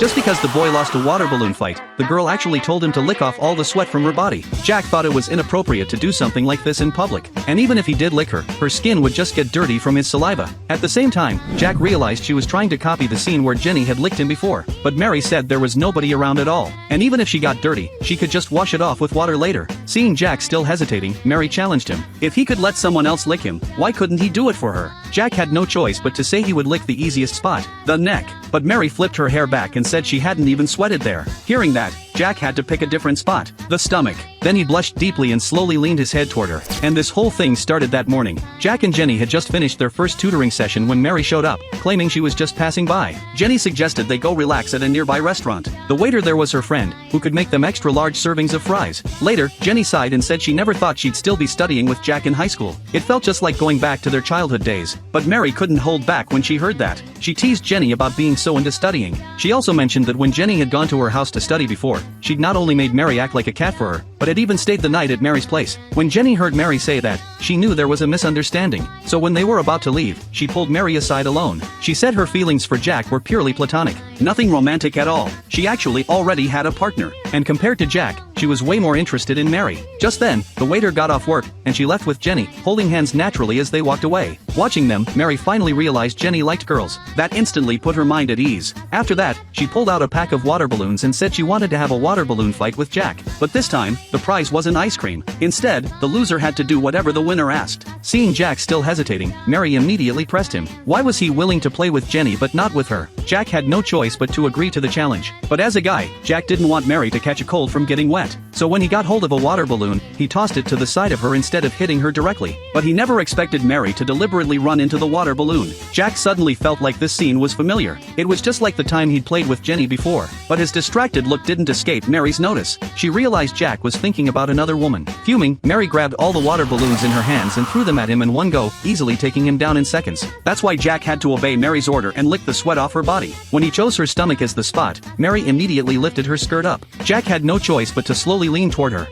Just because the boy lost a water balloon fight, the girl actually told him to lick off all the sweat from her body. Jack thought it was inappropriate to do something like this in public, and even if he did lick her, her skin would just get dirty from his saliva. At the same time, Jack realized she was trying to copy the scene where Jenny had licked him before, but Mary said there was nobody around at all, and even if she got dirty, she could just wash it off with water later. Seeing Jack still hesitating, Mary challenged him. If he could let someone else lick him, why couldn't he do it for her? Jack had no choice but to say he would lick the easiest spot, the neck. But Mary flipped her hair back and said she hadn't even sweated there. Hearing that, Jack had to pick a different spot, the stomach. Then he blushed deeply and slowly leaned his head toward her. And this whole thing started that morning. Jack and Jenny had just finished their first tutoring session when Mary showed up, claiming she was just passing by. Jenny suggested they go relax at a nearby restaurant. The waiter there was her friend, who could make them extra large servings of fries. Later, Jenny sighed and said she never thought she'd still be studying with Jack in high school. It felt just like going back to their childhood days. But Mary couldn't hold back when she heard that. She teased Jenny about being so into studying. She also mentioned that when Jenny had gone to her house to study before, she'd not only made Mary act like a cat for her, but had even stayed the night at Mary's place. When Jenny heard Mary say that, she knew there was a misunderstanding. So when they were about to leave, she pulled Mary aside alone. She said her feelings for Jack were purely platonic, nothing romantic at all. She actually already had a partner, and compared to Jack, she was way more interested in Mary. Just then, the waiter got off work, and she left with Jenny, holding hands naturally as they walked away. Watching them, Mary finally realized Jenny liked girls. That instantly put her mind at ease. After that, she pulled out a pack of water balloons and said she wanted to have a water balloon fight with Jack. But this time, the prize wasn't ice cream. Instead, the loser had to do whatever the winner asked. Seeing Jack still hesitating, Mary immediately pressed him. Why was he willing to play with Jenny but not with her? Jack had no choice but to agree to the challenge. But as a guy, Jack didn't want Mary to catch a cold from getting wet. So when he got hold of a water balloon, he tossed it to the side of her instead of hitting her directly. But he never expected Mary to deliberately run into the water balloon. Jack suddenly felt like this scene was familiar. It was just like the time he'd played with Jenny before. But his distracted look didn't escape Mary's notice. She realized Jack was thinking about another woman. Fuming, Mary grabbed all the water balloons in her hands and threw them at him in one go, easily taking him down in seconds. That's why Jack had to obey Mary's order and lick the sweat off her body. When he chose her stomach as the spot, Mary immediately lifted her skirt up. Jack had no choice but to slowly lean toward her,